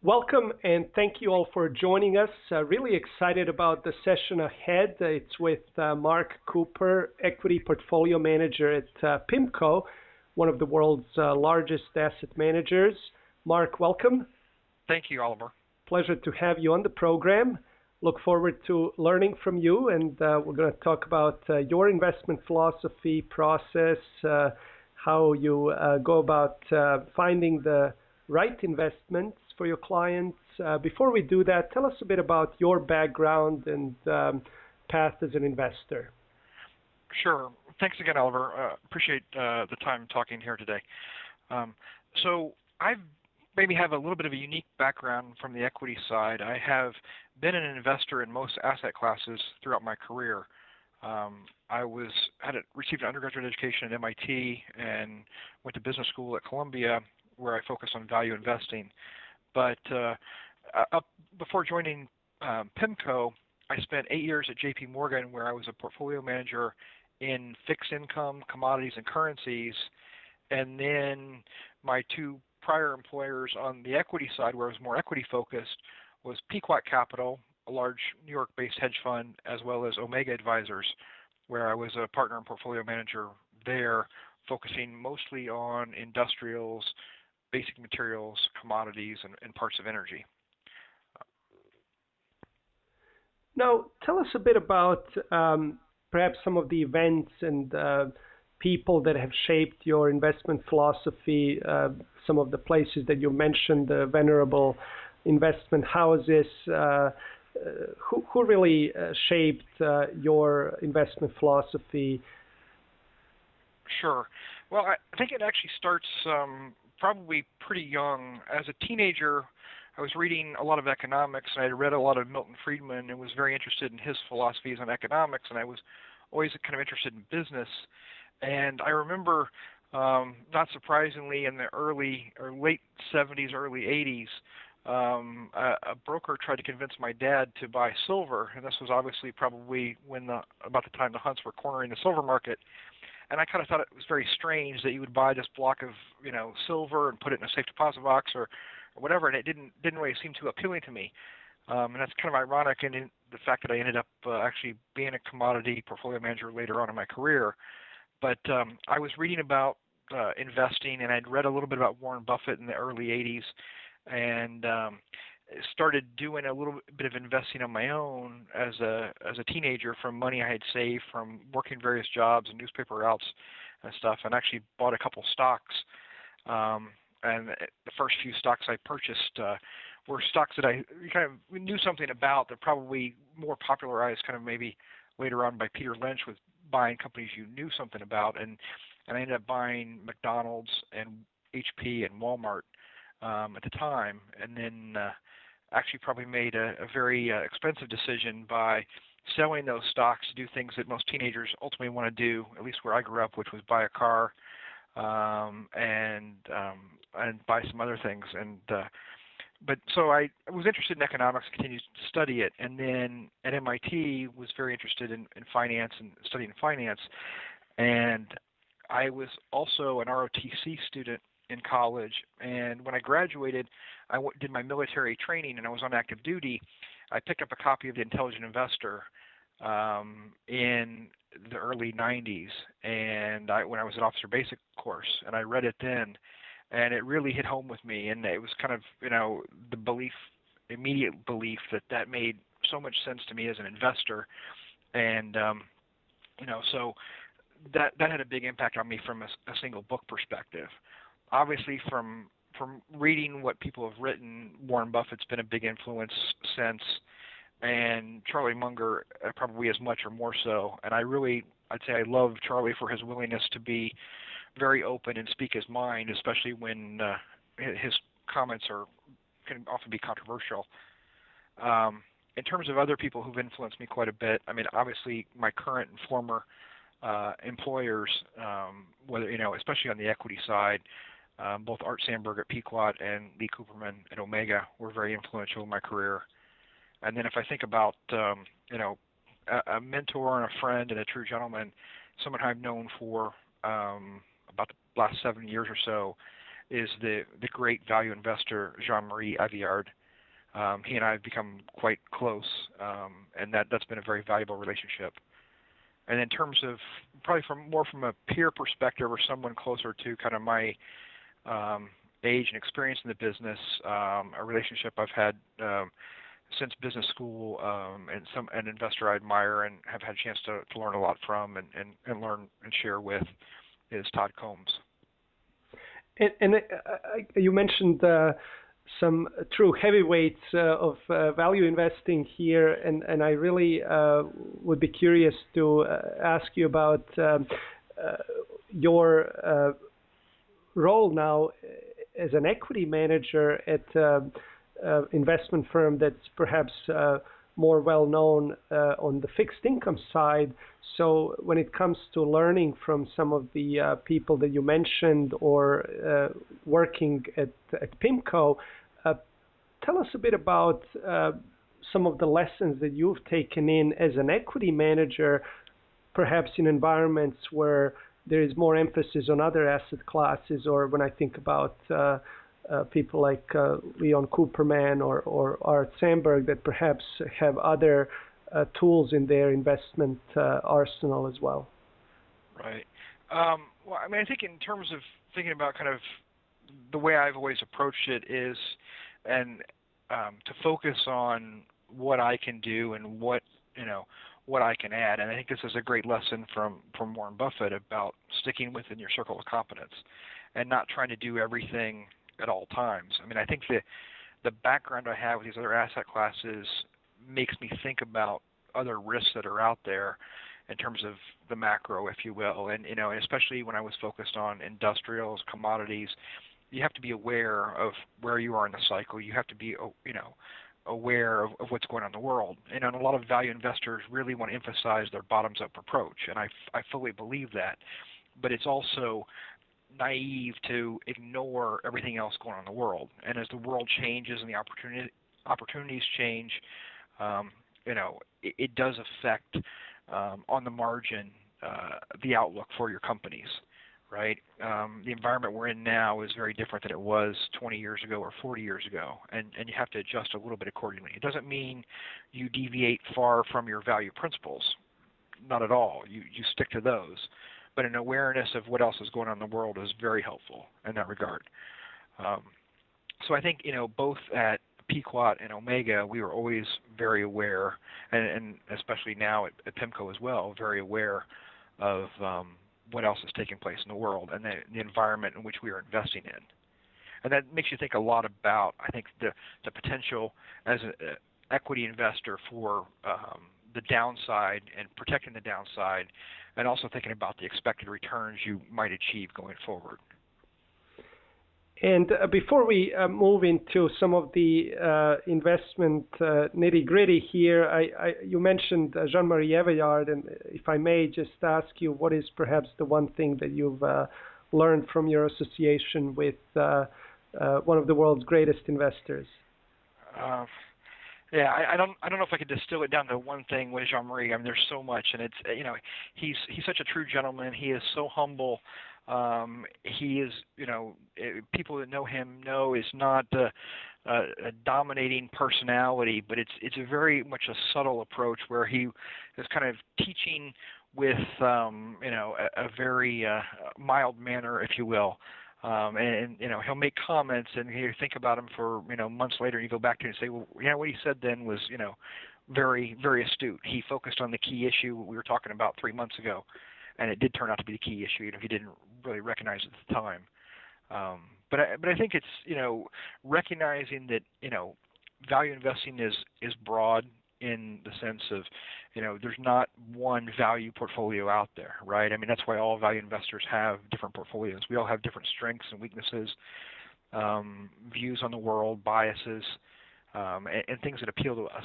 Welcome and thank you all for joining us. Really excited about the session ahead. It's with Mark Cooper, Equity Portfolio Manager at PIMCO, one of the world's largest asset managers. Mark, welcome. Thank you, Oliver. Pleasure to have you on the program. Look forward to learning from you, and we're going to talk about your investment philosophy, process, how you go about finding the right investments for your clients. Before we do that, tell us a bit about your background and path as an investor. Sure. Thanks again, Oliver. Appreciate the time talking here today. So I maybe have a little bit of a unique background from the equity side. I have been an investor in most asset classes throughout my career. I received an undergraduate education at MIT and went to business school at Columbia, where I focused on value investing. But before joining PIMCO, I spent 8 years at JP Morgan, where I was a portfolio manager in fixed income, commodities, and currencies. And then my two prior employers on the equity side, where I was more equity focused, was Pequot Capital, a large New York-based hedge fund, as well as Omega Advisors, where I was a partner and portfolio manager there, focusing mostly on industrials, basic materials, commodities, and parts of energy. Now, tell us a bit about perhaps some of the events and people that have shaped your investment philosophy, some of the places that you mentioned, the venerable investment houses. Who really shaped your investment philosophy? Sure. Well, I think it actually starts probably pretty young. As a teenager, I was reading a lot of economics, and I had read a lot of Milton Friedman and was very interested in his philosophies on economics, and I was always kind of interested in business. And I remember, not surprisingly, in the late 70s, early 80s, a broker tried to convince my dad to buy silver, and this was obviously probably about the time the Hunts were cornering the silver market. And I kind of thought it was very strange that you would buy this block of, silver and put it in a safe deposit box or whatever, and it didn't really seem too appealing to me. And that's kind of ironic in the fact that I ended up actually being a commodity portfolio manager later on in my career. But I was reading about investing, and I'd read a little bit about Warren Buffett in the early 80s, and started doing a little bit of investing on my own as a teenager from money I had saved from working various jobs and newspaper routes and stuff, and actually bought a couple stocks. And the first few stocks I purchased were stocks that I kind of knew something about. They're probably more popularized kind of maybe later on by Peter Lynch with buying companies you knew something about. And I ended up buying McDonald's and HP and Walmart at the time, and then actually probably made a very expensive decision by selling those stocks to do things that most teenagers ultimately want to do, at least where I grew up, which was buy a car and buy some other things. But so I was interested in economics, continued to study it, and then at MIT was very interested in finance and studying finance. And I was also an ROTC student in college, and when I graduated, I did my military training, and I was on active duty. I picked up a copy of The Intelligent Investor in the early 90s, and when I was at Officer Basic course, and I read it then, and it really hit home with me, and it was kind of, the immediate belief that made so much sense to me as an investor, and, so that had a big impact on me from a single book perspective. Obviously, from reading what people have written, Warren Buffett's been a big influence since, and Charlie Munger probably as much or more so. And I'd say I love Charlie for his willingness to be very open and speak his mind, especially when his comments can often be controversial. In terms of other people who've influenced me quite a bit, I mean, obviously my current and former employers, whether especially on the equity side, both Art Sandberg at Pequot and Lee Cooperman at Omega were very influential in my career. And then if I think about a mentor and a friend and a true gentleman, someone I've known for about the last 7 years or so, is the great value investor Jean-Marie Avillard. He and I have become quite close, and that's been a very valuable relationship. And in terms of probably from a peer perspective or someone closer to kind of my age and experience in the business, a relationship I've had since business school, and an investor I admire and have had a chance to learn a lot from and learn and share with is Todd Combs. And you mentioned some true heavyweights of value investing here, and I really would be curious to ask you about your role now as an equity manager at investment firm that's perhaps more well known on the fixed income side. So when it comes to learning from some of the people that you mentioned or working at PIMCO, tell us a bit about some of the lessons that you've taken in as an equity manager, perhaps in environments where there is more emphasis on other asset classes, or when I think about people like Leon Cooperman or Art Sandberg that perhaps have other tools in their investment arsenal as well. Right. Well, I mean, I think in terms of thinking about kind of the way I've always approached it is, and to focus on what I can do and what I can add. And I think this is a great lesson from Warren Buffett about sticking within your circle of competence and not trying to do everything at all times. I mean, I think the background I have with these other asset classes makes me think about other risks that are out there in terms of the macro, if you will. And, and especially when I was focused on industrials, commodities, you have to be aware of where you are in the cycle. You have to be, aware of what's going on in the world. And a lot of value investors really want to emphasize their bottoms-up approach, and I fully believe that. But it's also naive to ignore everything else going on in the world. And as the world changes and the opportunities change, it does affect on the margin the outlook for your companies, right? The environment we're in now is very different than it was 20 years ago or 40 years ago, and you have to adjust a little bit accordingly. It doesn't mean you deviate far from your value principles. Not at all. You stick to those. But an awareness of what else is going on in the world is very helpful in that regard. So I think, both at Pequot and Omega, we were always very aware, and especially now at PIMCO as well, very aware of what else is taking place in the world and the environment in which we are investing in. And that makes you think a lot about, I think, the potential as an equity investor for the downside and protecting the downside, and also thinking about the expected returns you might achieve going forward. And before we move into some of the investment nitty-gritty here, you mentioned Jean-Marie Eveillard, and if I may just ask you, what is perhaps the one thing that you've learned from your association with one of the world's greatest investors? Yeah, I don't know if I could distill it down to one thing with Jean-Marie. I mean, there's so much, and it's he's such a true gentleman. He is so humble. He is, people that know him know is not a dominating personality, but it's a very much a subtle approach where he is kind of teaching with a very mild manner, if you will. And he'll make comments, and you think about him for months later, and you go back to him and say, well, what he said then was very, very astute. He focused on the key issue we were talking about 3 months ago, and it did turn out to be the key issue. He didn't really recognize it at the time. But I think it's recognizing that value investing is broad in the sense of there's not one value portfolio out there, right? I mean, that's why all value investors have different portfolios. We all have different strengths and weaknesses, views on the world, biases, and things that appeal to us.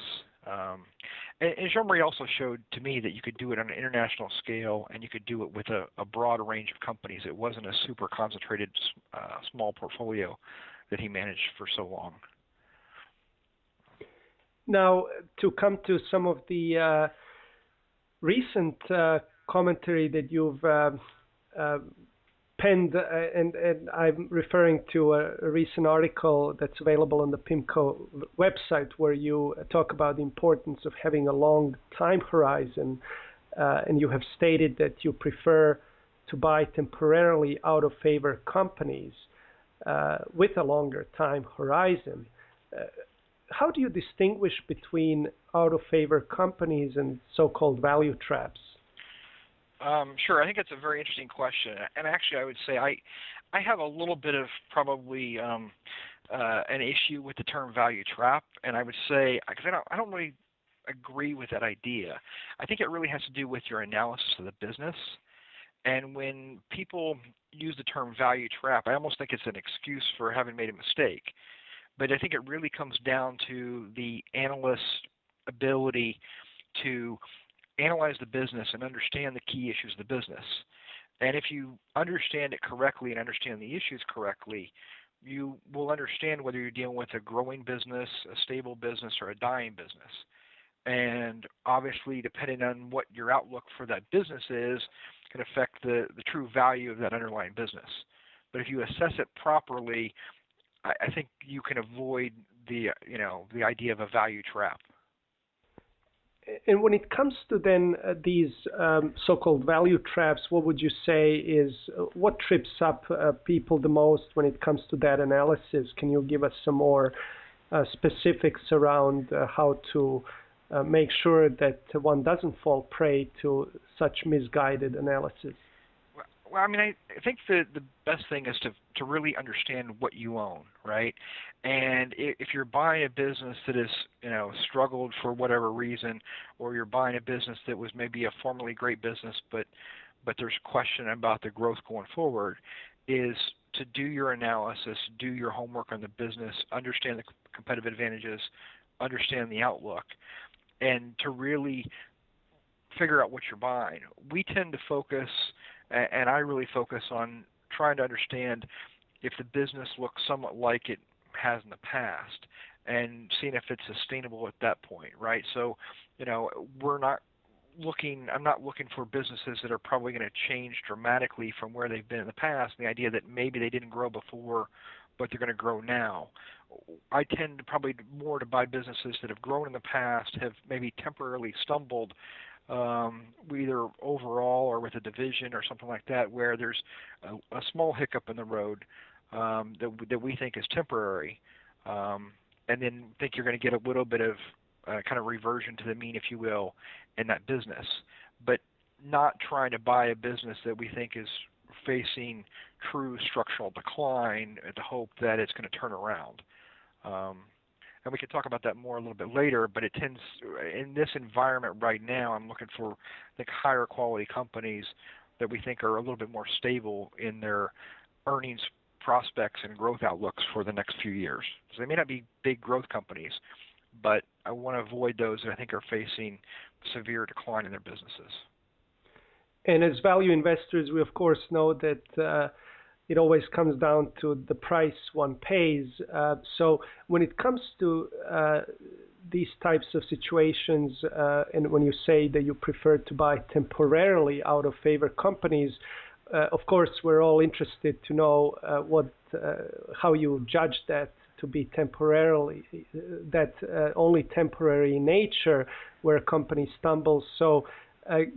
And Jean-Marie also showed to me that you could do it on an international scale, and you could do it with a broad range of companies. It wasn't a super concentrated small portfolio that he managed for so long. Now, to come to some of the depend, and I'm referring to a recent article that's available on the PIMCO website where you talk about the importance of having a long time horizon, and you have stated that you prefer to buy temporarily out of favor companies with a longer time horizon. How do you distinguish between out of favor companies and so-called value traps? Sure. I think that's a very interesting question. And actually, I would say I have a little bit of probably an issue with the term value trap. And I would say, because I don't really agree with that idea. I think it really has to do with your analysis of the business. And when people use the term value trap, I almost think it's an excuse for having made a mistake. But I think it really comes down to the analyst's ability to analyze the business and understand the key issues of the business. And if you understand it correctly and understand the issues correctly, you will understand whether you're dealing with a growing business, a stable business, or a dying business. And obviously, depending on what your outlook for that business is, can affect the true value of that underlying business. But if you assess it properly, I think you can avoid the idea of a value trap. And when it comes to then these so-called value traps, what would you say is what trips up people the most when it comes to that analysis? Can you give us some more specifics around how to make sure that one doesn't fall prey to such misguided analysis? Well, I mean, I think the best thing is to really understand what you own, right? And if you're buying a business that has, struggled for whatever reason, or you're buying a business that was maybe a formerly great business, but there's question about the growth going forward, is to do your analysis, do your homework on the business, understand the competitive advantages, understand the outlook, and to really figure out what you're buying. We tend to focus, and I really focus on trying to understand if the business looks somewhat like it has in the past and seeing if it's sustainable at that point, right? So, I'm not looking for businesses that are probably going to change dramatically from where they've been in the past, the idea that maybe they didn't grow before, but they're going to grow now. I tend to probably more to buy businesses that have grown in the past, have maybe temporarily stumbled, either overall or with a division or something like that, where there's a small hiccup in the road that we think is temporary, and then think you're going to get a little bit of kind of reversion to the mean, if you will, in that business, but not trying to buy a business that we think is facing true structural decline at the hope that it's going to turn around. And we can talk about that more a little bit later, but it tends, in this environment right now, I'm looking for, I think, higher quality companies that we think are a little bit more stable in their earnings prospects and growth outlooks for the next few years. So they may not be big growth companies, but I want to avoid those that I think are facing severe decline in their businesses. And as value investors, we of course know that it always comes down to the price one pays. So when it comes to these types of situations, and when you say that you prefer to buy temporarily out of favor companies, of course we're all interested to know how you judge that to be temporarily, that only temporary in nature where a company stumbles. So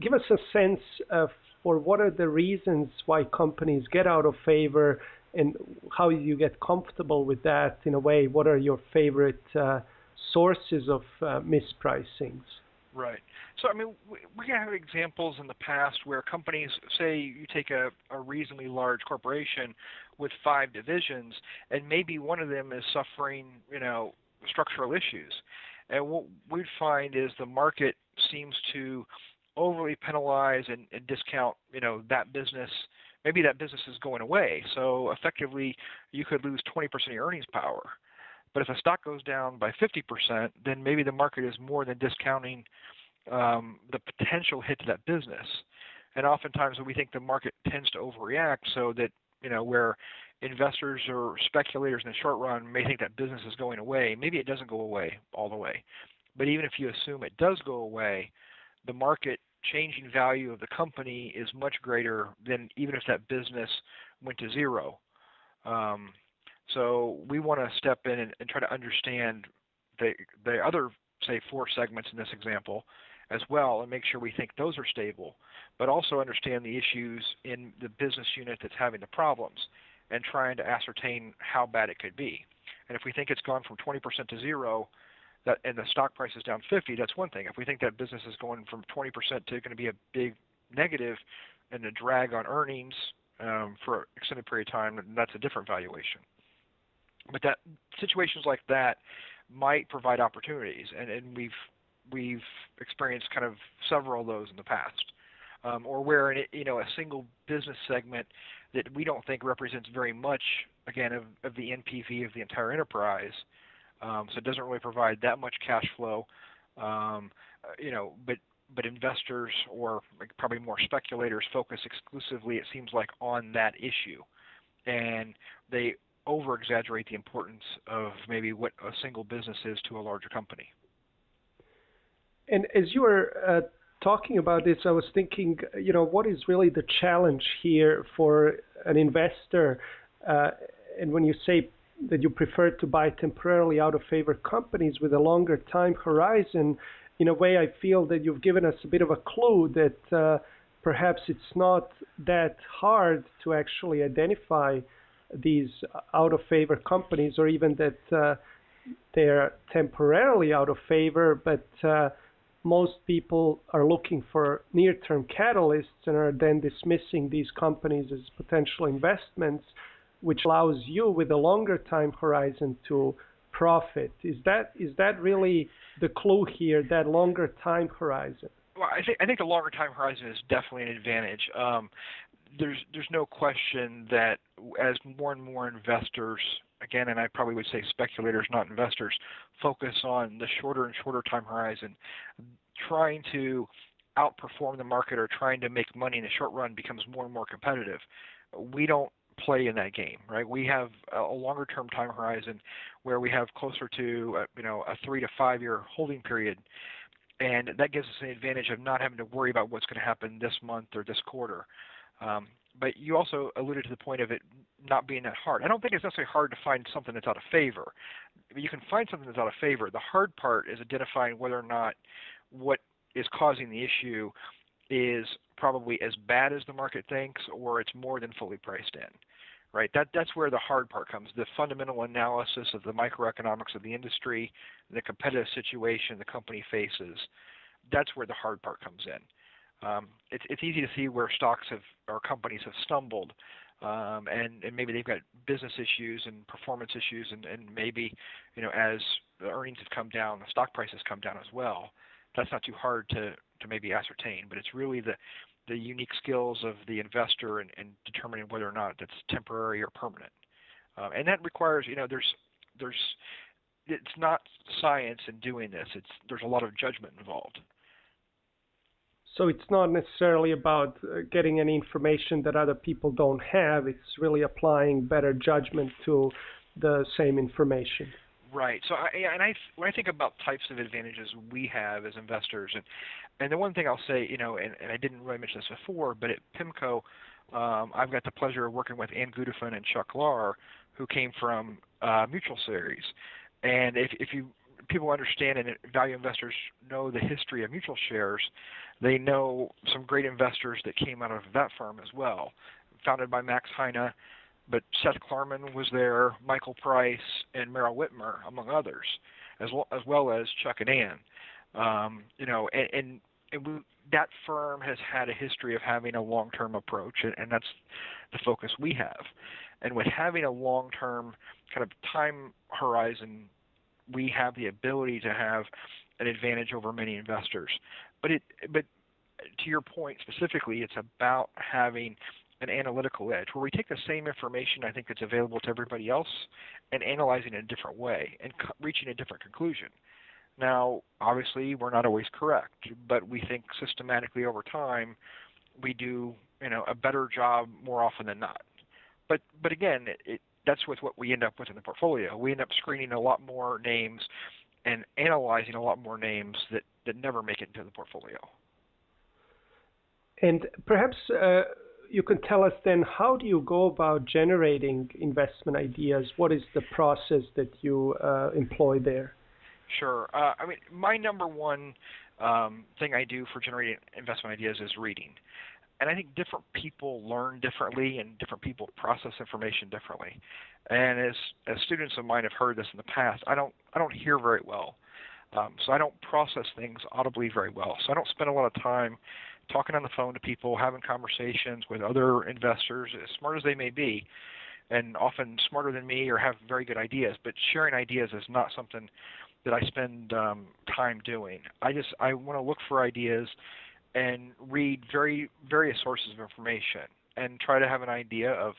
give us a sense of for what are the reasons why companies get out of favor and how you get comfortable with that in a way. What are your favorite sources of mispricings? Right. So, I mean, we have examples in the past where companies, say you take a reasonably large corporation with 5 divisions, and maybe one of them is suffering, structural issues. And what we'd find is the market seems to overly penalize and discount, that business. Maybe that business is going away. So effectively, you could lose 20% of your earnings power. But if a stock goes down by 50%, then maybe the market is more than discounting the potential hit to that business. And oftentimes we think the market tends to overreact so that, where investors or speculators in the short run may think that business is going away, maybe it doesn't go away all the way. But even if you assume it does go away, the market changing value of the company is much greater than even if that business went to zero. So we want to step in and try to understand the other, say, 4 segments in this example as well, and make sure we think those are stable, but also understand the issues in the business unit that's having the problems and trying to ascertain how bad it could be. And if we think it's gone from 20% to zero, and the stock price is down 50, that's one thing. If we think that business is going from 20% to going to be a big negative and a drag on earnings for an extended period of time, that's a different valuation. But that situations like that might provide opportunities, and we've experienced kind of several of those in the past, or where a single business segment that we don't think represents very much, again, of the NPV of the entire enterprise. So it doesn't really provide that much cash flow, but investors, or probably more speculators, focus exclusively, it seems like, on that issue, and they over-exaggerate the importance of maybe what a single business is to a larger company. And as you were talking about this, I was thinking, what is really the challenge here for an investor? And when you say that you prefer to buy temporarily out of favor companies with a longer time horizon, in a way I feel that you've given us a bit of a clue that perhaps it's not that hard to actually identify these out of favor companies, or even that they're temporarily out of favor, but most people are looking for near-term catalysts and are then dismissing these companies as potential investments, which allows you with a longer time horizon to profit. Is that really the clue here, that longer time horizon? Well, I think the longer time horizon is definitely an advantage. There's no question that as more and more investors, again, and I probably would say speculators, not investors, focus on the shorter and shorter time horizon, trying to outperform the market or trying to make money in the short run becomes more and more competitive. We don't play in that game, right? We have a longer term time horizon where we have closer to a 3 to 5 year holding period, and that gives us an advantage of not having to worry about what's going to happen this month or this quarter. But you also alluded to the point of it not being that hard. I don't think it's necessarily hard to find something that's out of favor. You can find something that's out of favor. The hard part is identifying whether or not what is causing the issue is probably as bad as the market thinks, or it's more than fully priced in, right? That's where the hard part comes. The fundamental analysis of the microeconomics of the industry, the competitive situation the company faces, that's where the hard part comes in. It's easy to see where stocks or companies have stumbled, and maybe they've got business issues and performance issues, and maybe as the earnings have come down, the stock prices come down as well. That's not too hard to maybe ascertain, but it's really the unique skills of the investor and determining whether or not that's temporary or permanent. And that requires, it's not science in doing this. There's a lot of judgment involved. So it's not necessarily about getting any information that other people don't have. It's really applying better judgment to the same information. Right. So when I think about types of advantages we have as investors, and the one thing I'll say, and I didn't really mention this before, but at PIMCO, I've got the pleasure of working with Ann Gudefin and Chuck Lahr, who came from Mutual Series. And if people understand and value investors know the history of mutual shares, they know some great investors that came out of that firm as well, founded by Max Heine, but Seth Klarman was there, Michael Price, and Merrill Whitmer, among others, as well as Chuck and Ann. That firm has had a history of having a long-term approach, and that's the focus we have. And with having a long-term kind of time horizon, we have the ability to have an advantage over many investors. But to your point specifically, it's about having an analytical edge where we take the same information I think that's available to everybody else and analyzing it in a different way and reaching a different conclusion. Now, obviously, we're not always correct, but we think systematically over time we do a better job more often than not. But again, that's with what we end up with in the portfolio. We end up screening a lot more names and analyzing a lot more names that never make it into the portfolio. And perhaps you can tell us then, how do you go about generating investment ideas? What is the process that you employ there? Sure. I mean, my number one thing I do for generating investment ideas is reading. And I think different people learn differently and different people process information differently. And as students of mine have heard this in the past, I don't hear very well. So I don't process things audibly very well. So I don't spend a lot of time talking on the phone to people, having conversations with other investors, as smart as they may be, and often smarter than me or have very good ideas. But sharing ideas is not something that I spend time doing. I want to look for ideas and read various sources of information and try to have an idea of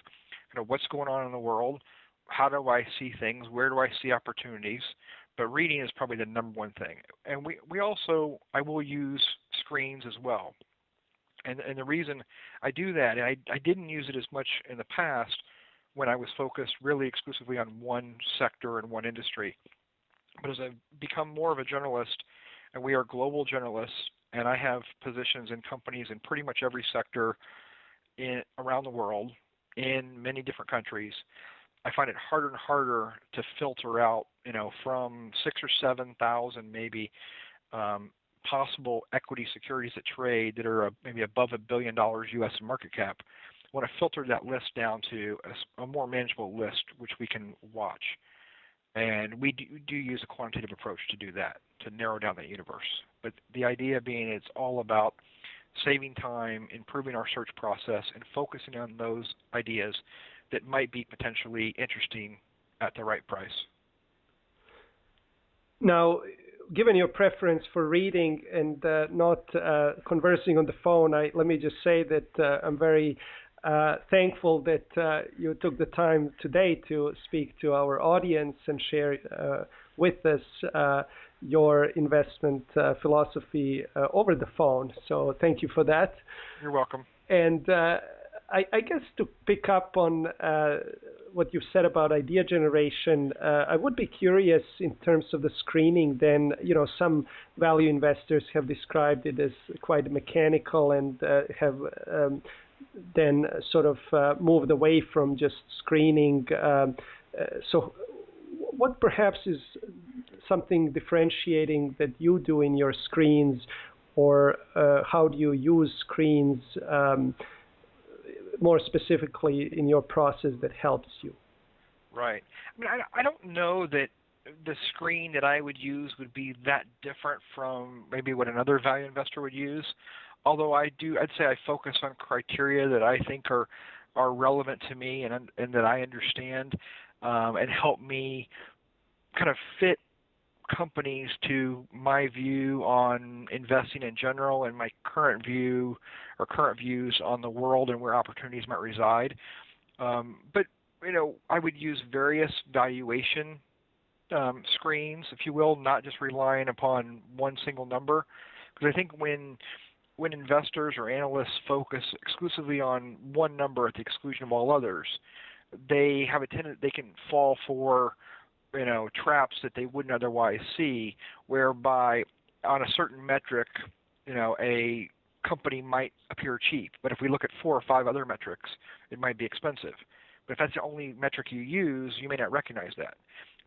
what's going on in the world, how do I see things, where do I see opportunities. But reading is probably the number one thing. And I will use screens as well. And the reason I do that, and I didn't use it as much in the past when I was focused really exclusively on one sector and one industry. But as I've become more of a generalist, and we are global generalists, and I have positions in companies in pretty much every sector around the world, in many different countries, I find it harder and harder to filter out, from 6,000 or 7,000 maybe possible equity securities that trade that are maybe above $1 billion U.S. market cap. I want to filter that list down to a more manageable list, which we can watch. And we do use a quantitative approach to do that, to narrow down that universe. But the idea being it's all about saving time, improving our search process, and focusing on those ideas that might be potentially interesting at the right price. Now, given your preference for reading and not conversing on the phone, let me just say that I'm very thankful that you took the time today to speak to our audience and share with us your investment philosophy over the phone. So thank you for that. You're welcome. And I guess to pick up on what you've said about idea generation, I would be curious in terms of the screening. Then, some value investors have described it as quite mechanical and have then sort of moved away from just screening. So what perhaps is something differentiating that you do in your screens, or how do you use screens more specifically in your process that helps you? Right. I mean, I don't know that the screen that I would use would be that different from maybe what another value investor would use. Although I'd say I focus on criteria that I think are relevant to me and that I understand and help me kind of fit companies to my view on investing in general and my current view or current views on the world and where opportunities might reside. But I would use various valuation screens, if you will, not just relying upon one single number, because I think when investors or analysts focus exclusively on one number at the exclusion of all others, they have a tendency, they can fall for traps that they wouldn't otherwise see, whereby on a certain metric, a company might appear cheap, but if we look at 4 or 5 other metrics, it might be expensive. But if that's the only metric you use, you may not recognize that.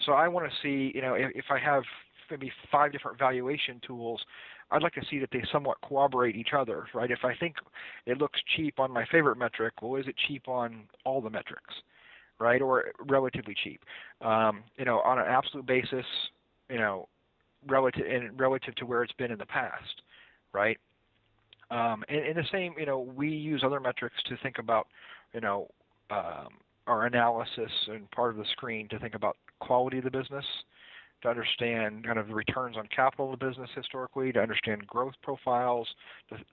So I want to see, if I have maybe 5 different valuation tools, I'd like to see that they somewhat corroborate each other, right? If I think it looks cheap on my favorite metric, well, is it cheap on all the metrics, right? Or relatively cheap? On an absolute basis, relative to where it's been in the past, right? And the same, we use other metrics to think about, our analysis and part of the screen to think about quality of the business, to understand kind of the returns on capital of the business historically, to understand growth profiles,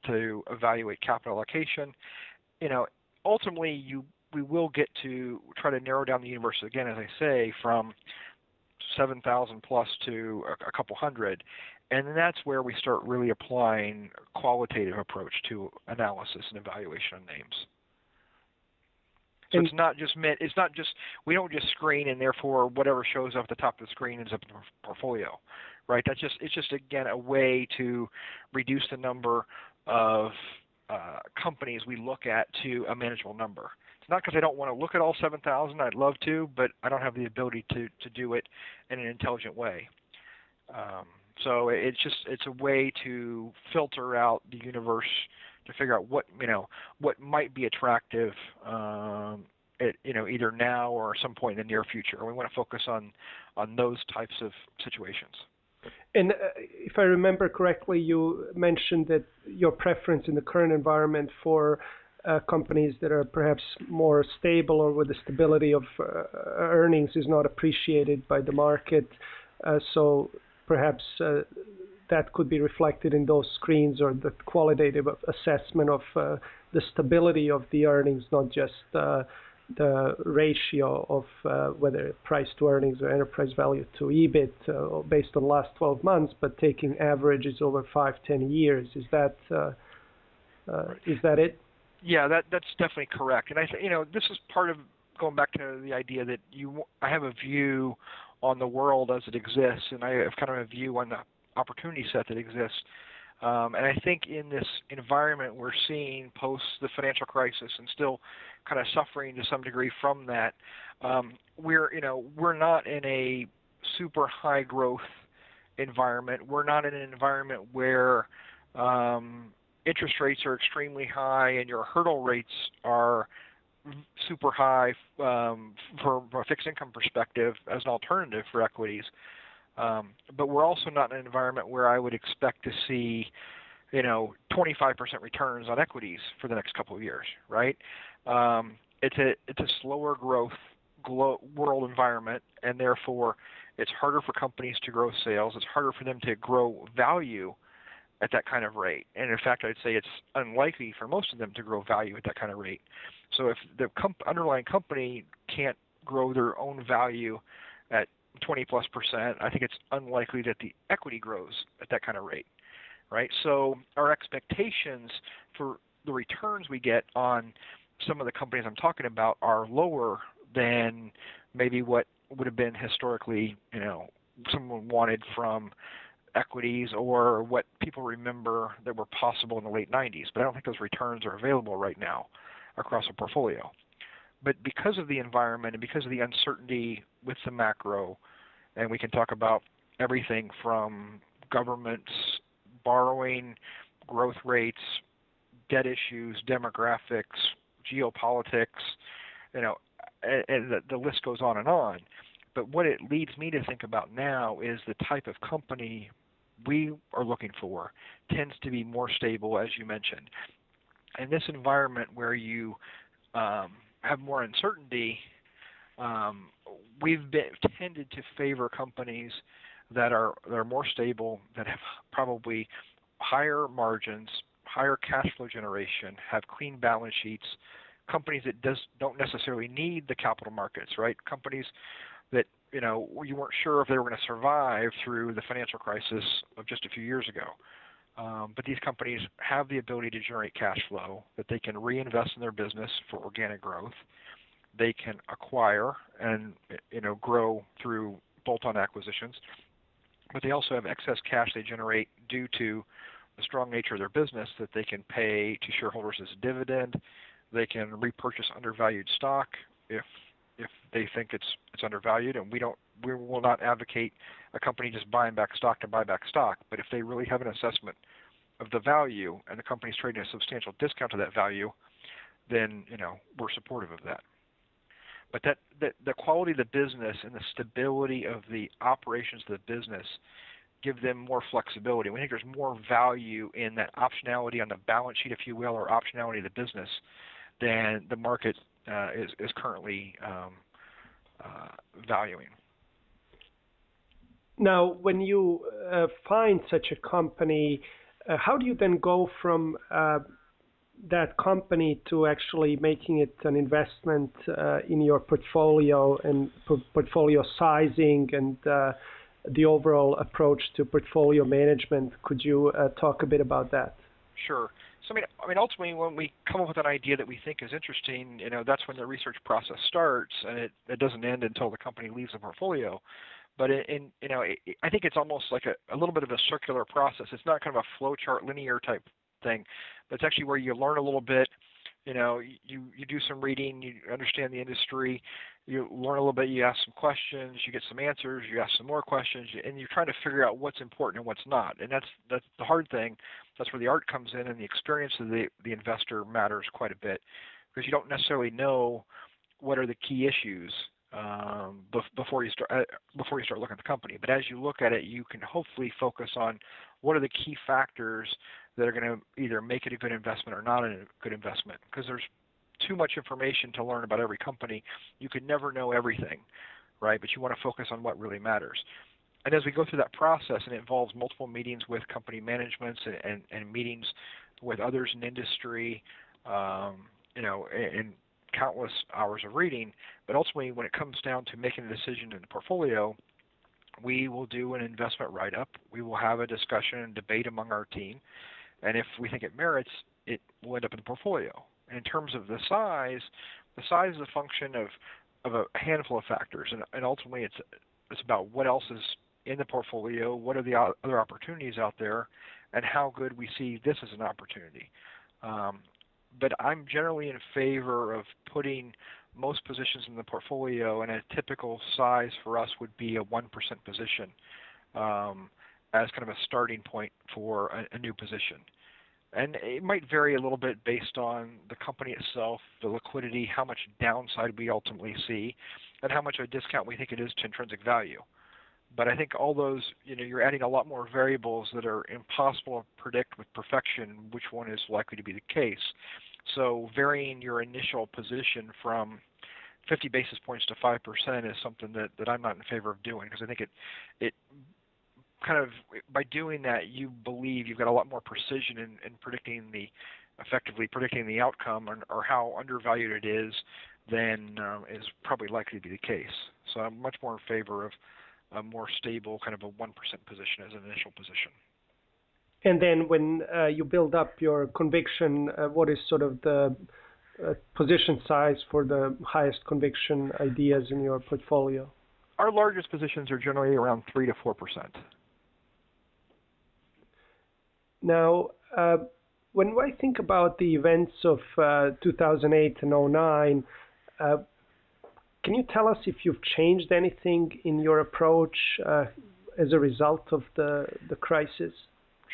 to evaluate capital allocation. Ultimately, we will get to try to narrow down the universe again, as I say, from 7,000 plus to a couple hundred. And that's where we start really applying a qualitative approach to analysis and evaluation of names. So it's not just we don't just screen and therefore whatever shows up at the top of the screen ends up in the portfolio, right? It's just again a way to reduce the number of companies we look at to a manageable number. It's not because I don't want to look at all 7,000. I'd love to, but I don't have the ability to do it in an intelligent way. So it's a way to filter out the universe to figure out what might be attractive, either now or some point in the near future. We want to focus on those types of situations. And if I remember correctly, you mentioned that your preference in the current environment for companies that are perhaps more stable or with the stability of earnings is not appreciated by the market. So perhaps that could be reflected in those screens, or the qualitative assessment of the stability of the earnings, not just the ratio of whether price to earnings or enterprise value to EBIT based on last 12 months, but taking averages over 5-10 years. Is that it? Yeah, that's definitely correct. And this is part of going back to the idea that I have a view on the world as it exists, and I have kind of a view on the opportunity set that exists. And I think in this environment we're seeing post the financial crisis and still kind of suffering to some degree from that, we're not in a super high growth environment. We're not in an environment where interest rates are extremely high and your hurdle rates are super high from a fixed income perspective as an alternative for equities. But we're also not in an environment where I would expect to see, 25% returns on equities for the next couple of years, right? It's a slower growth world environment, and therefore it's harder for companies to grow sales. It's harder for them to grow value at that kind of rate. And in fact, I'd say it's unlikely for most of them to grow value at that kind of rate. So if the underlying company can't grow their own value at 20+%, I think it's unlikely that the equity grows at that kind of rate, right? So our expectations for the returns we get on some of the companies I'm talking about are lower than maybe what would have been historically, someone wanted from equities, or what people remember that were possible in the late 90s. But I don't think those returns are available right now across a portfolio. But because of the environment and because of the uncertainty with the macro, and we can talk about everything from governments, borrowing, growth rates, debt issues, demographics, geopolitics, and the list goes on and on. But what it leads me to think about now is the type of company we are looking for tends to be more stable, as you mentioned. In this environment where you have more uncertainty, we've tended to favor companies that are more stable, that have probably higher margins, higher cash flow generation, have clean balance sheets, companies that don't necessarily need the capital markets, right? Companies that you weren't sure if they were going to survive through the financial crisis of just a few years ago. But these companies have the ability to generate cash flow that they can reinvest in their business for organic growth. They can acquire and grow through bolt-on acquisitions, but they also have excess cash they generate due to the strong nature of their business that they can pay to shareholders as a dividend. They can repurchase undervalued stock if they think it's undervalued, and we will not advocate a company just buying back stock to buy back stock. But if they really have an assessment of the value and the company's trading a substantial discount to that value, then we're supportive of that. But the quality of the business and the stability of the operations of the business give them more flexibility. We think there's more value in that optionality on the balance sheet, if you will, or optionality of the business than the market is currently valuing. Now, when you find such a company, how do you then go from that company to actually making it an investment in your portfolio and portfolio sizing and the overall approach to portfolio management? Could you talk a bit about that? Sure. So I mean, ultimately, when we come up with an idea that we think is interesting, that's when the research process starts, and it doesn't end until the company leaves the portfolio. But I think it's almost like a little bit of a circular process. It's not kind of a flowchart linear type thing, but it's actually where you learn a little bit. You do some reading, you understand the industry, you learn a little bit, you ask some questions, you get some answers, you ask some more questions, and you're trying to figure out what's important and what's not. And that's the hard thing. That's where the art comes in, and the experience of the investor matters quite a bit, because you don't necessarily know what are the key issues before you start looking at the company. But as you look at it, you can hopefully focus on what are the key factors that are going to either make it a good investment or not a good investment, because there's too much information to learn about every company. You could never know everything, right? But you want to focus on what really matters. And as we go through that process, and it involves multiple meetings with company managements and meetings with others in industry, and countless hours of reading, but ultimately when it comes down to making a decision in the portfolio, we will do an investment write-up. We will have a discussion and debate among our team, and if we think it merits, it will end up in the portfolio. And in terms of the size is a function of a handful of factors, and ultimately it's about what else is in the portfolio, what are the other opportunities out there, and how good we see this as an opportunity. But I'm generally in favor of putting most positions in the portfolio, and a typical size for us would be a 1% position as kind of a starting point for a new position. And it might vary a little bit based on the company itself, the liquidity, how much downside we ultimately see, and how much of a discount we think it is to intrinsic value. But I think all those, you're adding a lot more variables that are impossible to predict with perfection which one is likely to be the case. So varying your initial position from 50 basis points to 5% is something that I'm not in favor of doing, because I think it kind of, by doing that, you believe you've got a lot more precision in effectively predicting the outcome or how undervalued it is than is probably likely to be the case. So I'm much more in favor of a more stable kind of a 1% position as an initial position. And then when you build up your conviction, what is sort of the position size for the highest conviction ideas in your portfolio? Our largest positions are generally around 3 to 4%. Now, when I think about the events of 2008 and 2009, can you tell us if you've changed anything in your approach as a result of the crisis?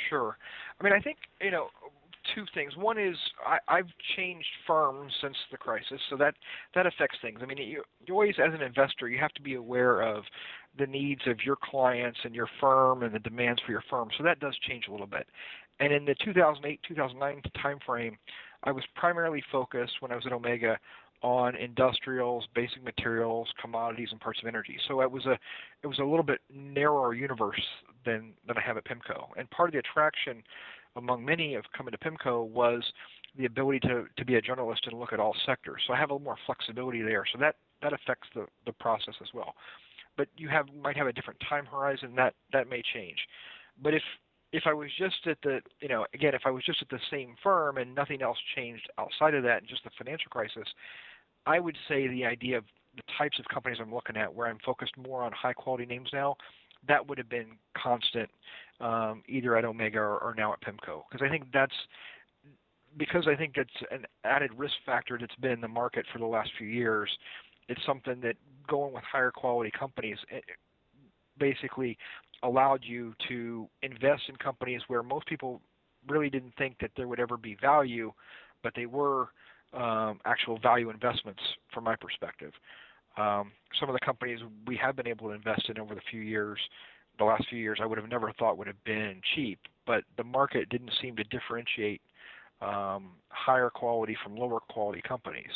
Sure. I mean, I think, two things. One is I've changed firms since the crisis, so that affects things. I mean, you always, as an investor, you have to be aware of the needs of your clients and your firm and the demands for your firm. So that does change a little bit. And in the 2008-2009 timeframe, I was primarily focused, when I was at Omega, on industrials, basic materials, commodities, and parts of energy. So it was a little bit narrower universe than I have at PIMCO. And part of the attraction among many of coming to PIMCO was the ability to be a journalist and look at all sectors. So I have a little more flexibility there. So that affects the process as well. But you might have a different time horizon that may change. But if I was just at if I was just at the same firm and nothing else changed outside of that, and just the financial crisis, I would say the idea of the types of companies I'm looking at, where I'm focused more on high quality names now, that would have been constant either at Omega or now at PIMCO. Because I think that's an added risk factor that's been in the market for the last few years. It's something that going with higher quality companies basically allowed you to invest in companies where most people really didn't think that there would ever be value, but they were actual value investments from my perspective. Some of the companies we have been able to invest in over the last few years, I would have never thought would have been cheap, but the market didn't seem to differentiate higher quality from lower quality companies.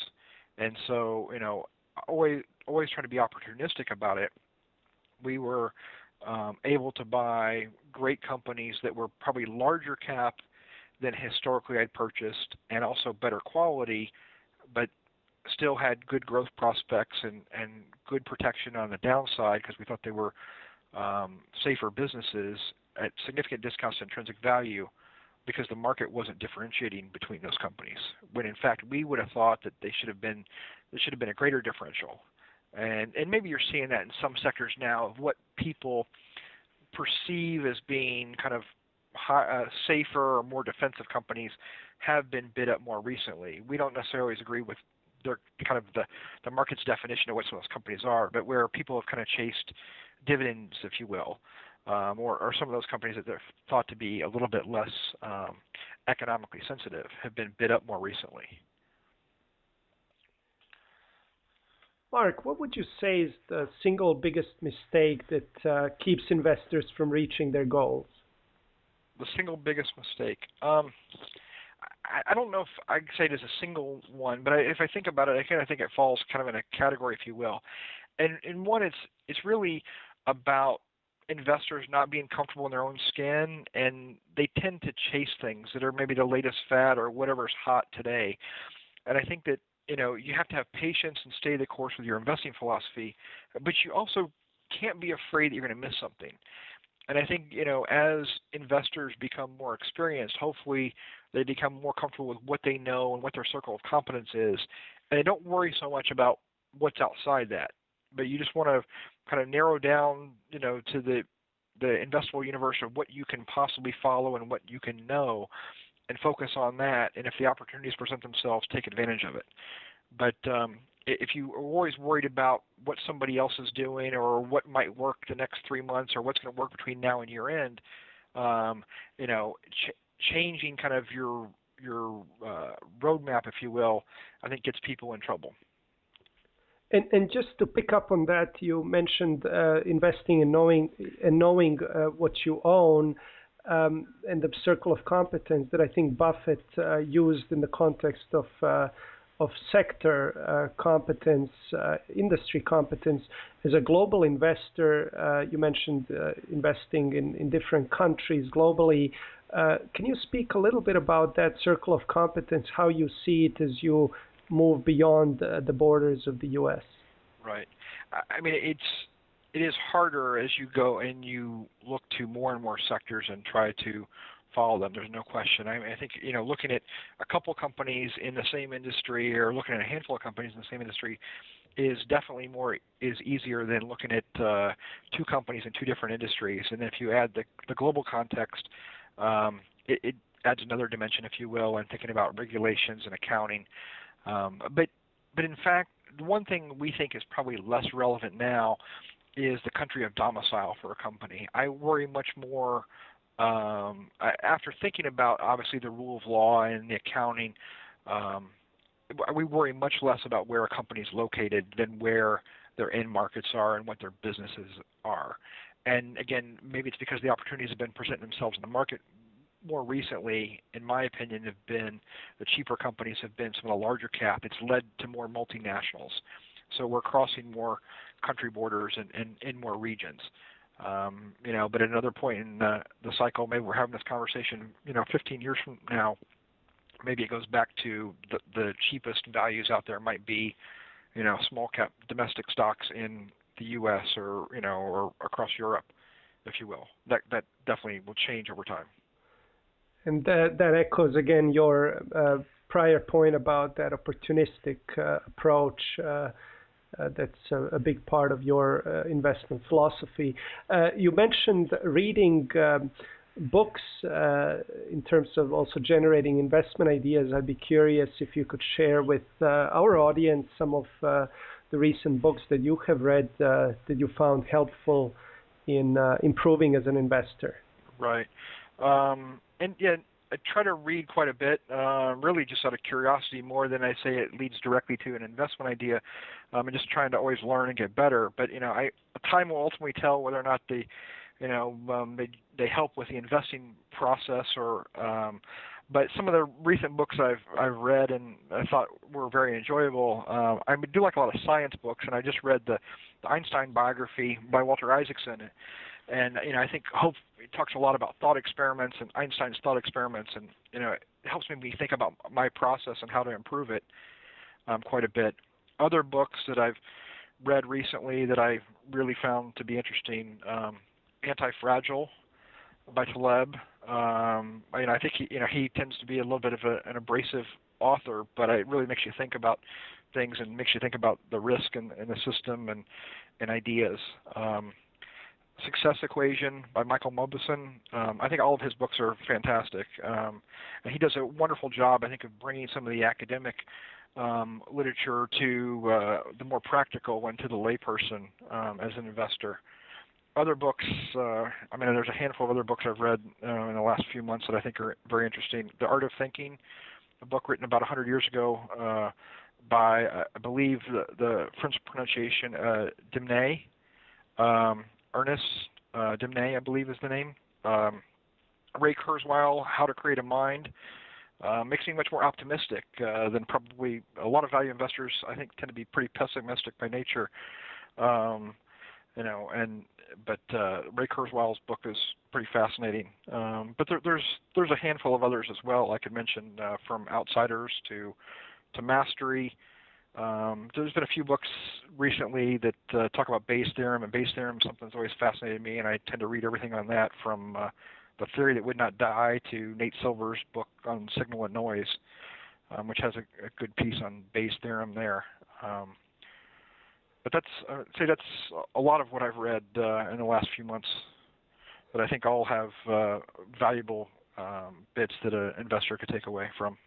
And so, always trying to be opportunistic about it. We were able to buy great companies that were probably larger cap than historically I'd purchased, and also better quality, but still had good growth prospects and good protection on the downside, because we thought they were safer businesses at significant discounts to intrinsic value, because the market wasn't differentiating between those companies, when in fact we would have thought that there should have been a greater differential. And maybe you're seeing that in some sectors now, of what people perceive as being kind of safer or more defensive companies have been bid up more recently. We don't necessarily always agree with their kind of the market's definition of what some of those companies are, but where people have kind of chased dividends, if you will, or some of those companies that they're thought to be a little bit less economically sensitive have been bid up more recently. Mark, what would you say is the single biggest mistake that keeps investors from reaching their goals? The single biggest mistake. I don't know if I can say it as a single one, but if I think about it, I think it falls kind of in a category, if you will. And one, it's really about investors not being comfortable in their own skin, and they tend to chase things that are maybe the latest fad or whatever's hot today. And I think that you have to have patience and stay the course with your investing philosophy, but you also can't be afraid that you're going to miss something. And I think, as investors become more experienced, hopefully they become more comfortable with what they know and what their circle of competence is. And they don't worry so much about what's outside that. But you just want to kind of narrow down, to the investable universe of what you can possibly follow and what you can know, and focus on that. And if the opportunities present themselves, take advantage of it. But if you are always worried about what somebody else is doing or what might work the next 3 months or what's going to work between now and year end, changing kind of your roadmap, if you will, I think gets people in trouble. And just to pick up on that, you mentioned investing and knowing what you own, and the circle of competence that I think Buffett used in the context of sector competence, industry competence. As a global investor, you mentioned investing in different countries globally. Can you speak a little bit about that circle of competence, how you see it as you move beyond the borders of the U.S.? Right. I mean, it is harder as you go and you look to more and more sectors and try to follow them. There's no question. I think looking at a couple companies in the same industry or looking at a handful of companies in the same industry is definitely easier than looking at two companies in two different industries. And if you add the global context, it adds another dimension, if you will, and thinking about regulations and accounting. But in fact, the one thing we think is probably less relevant now is the country of domicile for a company. I worry much more after thinking about obviously the rule of law and the accounting. We worry much less about where a company is located than where their end markets are and what their businesses are. And again, maybe it's because the opportunities have been presenting themselves in the market more recently, in my opinion, have been the cheaper companies have been some of the larger cap. It's led to more multinationals. So we're crossing more country borders and in more regions. But at another point in the cycle, maybe we're having this conversation, 15 years from now, maybe it goes back to the cheapest values out there might be, small cap domestic stocks in the U.S. or across Europe, if you will. That definitely will change over time. And that echoes again your prior point about that opportunistic approach. That's a big part of your investment philosophy. You mentioned reading books in terms of also generating investment ideas. I'd be curious if you could share with our audience some of the recent books that you have read that you found helpful in improving as an investor. Right. And yeah, I try to read quite a bit, really just out of curiosity more than I say it leads directly to an investment idea. And just trying to always learn and get better. But time will ultimately tell whether or not they help with the investing process or. But some of the recent books I've read and I thought were very enjoyable. I do like a lot of science books, and I just read the Einstein biography by Walter Isaacson. And I think it talks a lot about thought experiments and Einstein's thought experiments, and it helps me think about my process and how to improve it quite a bit. Other books that I've read recently that I really found to be interesting: Anti-Fragile by Taleb. I think he tends to be a little bit of an abrasive author, but it really makes you think about things and makes you think about the risk in the system and ideas. Success Equation by Michael Mauboussin. I think all of his books are fantastic, and he does a wonderful job, I think, of bringing some of the academic literature to the more practical and to the layperson as an investor. Other books, there's a handful of other books I've read in the last few months that I think are very interesting. The Art of Thinking, a book written about 100 years ago by, I believe, the French pronunciation, Dimnay. Ernest Dimnay, I believe is the name. Ray Kurzweil, How to Create a Mind, makes me much more optimistic than probably a lot of value investors. I think tend to be pretty pessimistic by nature. But Ray Kurzweil's book is pretty fascinating. But there's a handful of others as well I could mention, from Outsiders to Mastery. There's been a few books recently that talk about Bayes' theorem, and Bayes' theorem is something that's always fascinated me, and I tend to read everything on that, from The Theory That Would Not Die to Nate Silver's book on Signal and Noise, which has a good piece on Bayes' theorem there. But I'd say that's a lot of what I've read in the last few months that I think all have valuable bits that an investor could take away from.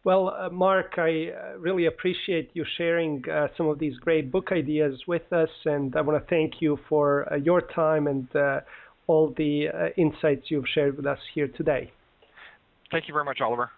Well, Mark, I really appreciate you sharing some of these great book ideas with us, and I want to thank you for your time and all the insights you've shared with us here today. Thank you very much, Oliver.